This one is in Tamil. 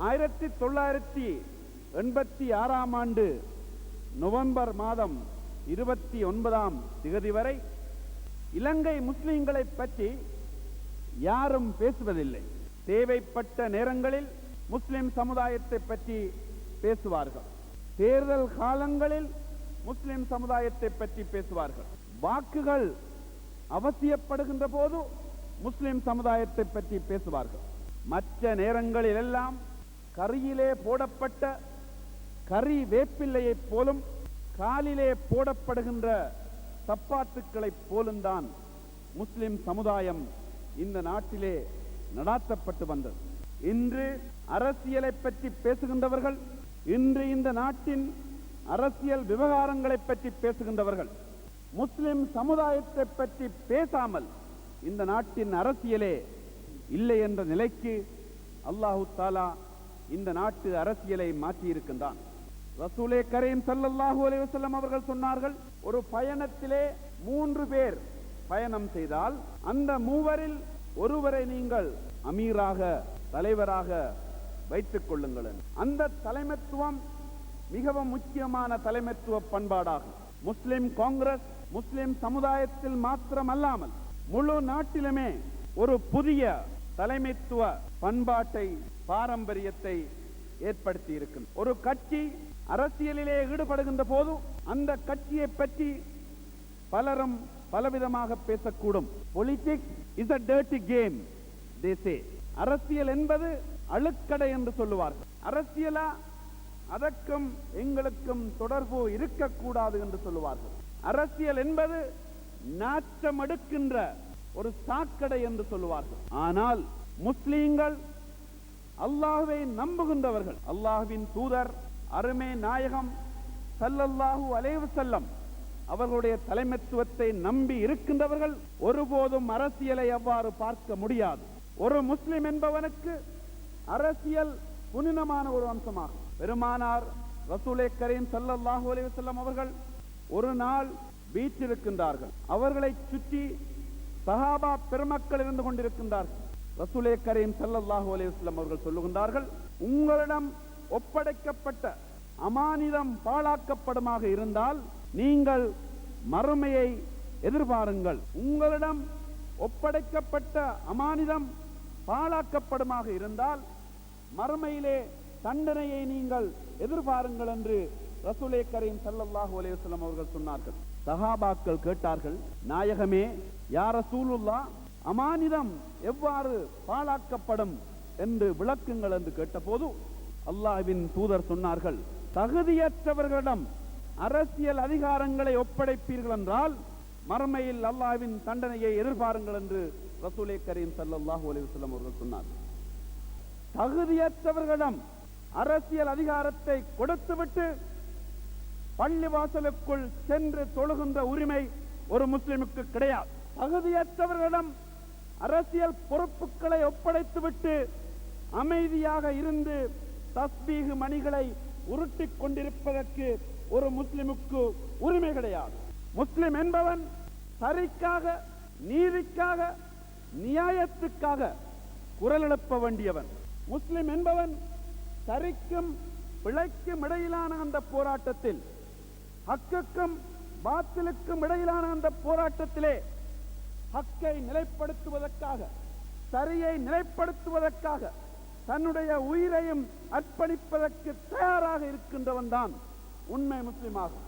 1986 ஆண்டு நவம்பர் மாதம் 29 வரை இலங்கை முஸ்லிம்களை பற்றி யாரும் பேசுவதில்லை. தேவைப்பட்ட நேரங்களில் முஸ்லிம் சமுதாயத்தை பற்றி பேசுவார்கள். தேர்தல் காலங்களில் முஸ்லிம் சமுதாயத்தை பற்றி பேசுவார்கள். வாக்குகள் அவசியப்படுகின்ற போது முஸ்லிம் சமுதாயத்தை பற்றி பேசுவார்கள். மற்ற நேரங்களில் எல்லாம் கரியிலே போடப்பட்ட கரி வேப்பிள்ளையைப் போலும் காலிலே போடப்படுகின்ற சப்பாத்துக்களைப் போலும் தான் முஸ்லிம் சமுதாயம் இந்த நாட்டிலே நடாத்தப்பட்டு வந்தது. இன்று அரசியலை பற்றி பேசுகின்றவர்கள், இன்று இந்த நாட்டின் அரசியல் விவகாரங்களை பற்றி பேசுகின்றவர்கள் முஸ்லிம் சமுதாயத்தை பற்றி பேசாமல் இந்த நாட்டின் அரசியலே இல்லை என்ற நிலைக்கு அல்லாஹு தாலா இந்த நாட்டு அரசியலை மாற்றியிருக்கின்றான். ரசூலே கரீம் ஸல்லல்லாஹு அலைஹி வஸல்லம் அவர்கள் சொன்னார்கள், ஒரு பயணத்திலே 3 பேர் பயணம் செய்தால் அந்த மூவரில் ஒருவரை நீங்கள் அமீராக, தலைவராக வைத்துக் கொள்ளுங்கள். அந்த தலைமைத்துவம் மிகவும் முக்கியமான தலைமைத்துவ பண்பாடாகும். முஸ்லிம் காங்கிரஸ் முஸ்லிம் சமுதாயத்தில் மாத்திரமல்லாமல் முழு நாட்டிலுமே ஒரு புதிய தலைமைத்துவ பண்பாட்டை, பாரம்பரியத்தை ஏற்படுத்தி இருக்கின்றது. ஒரு கட்சி அரசியலிலே ஈடுபடுகின்ற போது அந்த கட்சியை பற்றி பலரும் பலவிதமாக பேசக்கூடும். Politics is a dirty game, they say. அரசியல் என்பது அழுக்கடை என்று சொல்லுவார்கள். அரசியலா, அதற்கும் எங்களுக்கும் தொடர்பு இருக்கக்கூடாது என்று சொல்லுவார்கள். அரசியல் என்பது நாச்சம் எடுக்கின்ற ஒரு சாக்கடை என்று சொல்லுவார்கள். ஆனால் முஸ்லிம்கள், அல்லாஹ்வை நம்புகின்றவர்கள், அல்லாஹ்வின் தூதர் அருமை நாயகம் ஸல்லல்லாஹு அலைஹி வஸல்லம் அவர்களுடைய தலைமைத்துவத்தை நம்பி இருக்கின்றவர்கள் ஒருபோதும் அரசியலை அவ்வாறு பார்க்க முடியாது. ஒரு முஸ்லிம் என்பவனுக்கு அரசியல் புனிதமான ஒரு அம்சமாகும். பெருமானார் ரசூலே கரீம் ஸல்லல்லாஹு அலைஹி வஸல்லம் அவர்கள் ஒரு நாள் வீற்றிருக்கின்றார்கள். அவர்களை சுற்றி சஹாபா பெருமக்கள் இருந்து கொண்டிருக்கின்றார்கள். ரசூலே கரீம் ஸல்லல்லாஹு அலைஹி வஸல்லம் அவர்கள் சொல்லுகின்றார்கள், உங்களிடம் ஒப்படைக்கப்பட்ட அமானிதம் பாழாக்கப்படுமாக இருந்தால் நீங்கள் மறுமையை எதிர்பாருங்கள். உங்களிடம் ஒப்படைக்கப்பட்ட அமானிதம் பாழாக்கப்படுமாக இருந்தால் மறுமையிலே தண்டனையை நீங்கள் எதிர்பாருங்கள் என்று ரசூலே கரீம் ஸல்லல்லாஹு அலைஹி வஸல்லம் அவர்கள் சொன்னார்கள். சஹாபாக்கள் கேட்டார்கள், நாயகமே, யா ரசூலுல்லாஹ், அமானிதம் எவ்வாறு பாழாக்கப்படும் என்று விளக்குங்கள் என்று கேட்டபோது அல்லாஹ்வின் தூதர் சொன்னார்கள், தகுதியற்றவர்களிடம் அரசியல் அதிகாரங்களை ஒப்படைப்பீர்கள் என்றால் மறுமையில் அல்லாஹ்வின் தண்டனையை எதிர்பாருங்கள் என்று ரசூலே கரீம் ஸல்லல்லாஹு அலைஹி வஸல்லம் அவர்கள் சொன்னார்கள். தகுதியற்றவர்களிடம் அரசியல் அதிகாரத்தை கொடுத்துவிட்டு பள்ளிவாசலுக்குள் சென்று தொழுகின்ற உரிமை ஒரு முஸ்லிமுக்கு கிடையாது. தகுதியற்றவர்களிடம் அரசியல் பொறுப்புகளை ஒப்படைத்துவிட்டு அமைதியாக இருந்து தஸ்பீஹ் மணிகளை உருட்டிக் கொண்டிருப்பதற்கு ஒரு முஸ்லிமுக்கு உரிமை கிடையாது. முஸ்லிம் என்பவன் சரிக்காக, நீதிக்காக, நியாயத்துக்காக குரல் எழுப்ப வேண்டியவன். முஸ்லிம் என்பவன் சரிக்கும் பிழைக்கும் இடையிலான அந்த போராட்டத்தில், ஹக்குக்கும் பாத்திலுக்கும் இடையிலான அந்த போராட்டத்திலே ஹக்கை நிலைப்படுத்துவதற்காக, சரியை நிலைப்படுத்துவதற்காக தன்னுடைய உயிரையும் அர்ப்பணிப்பதற்கு தயாராக இருக்கின்றவன் தான் உண்மை முஸ்லிமாகும்.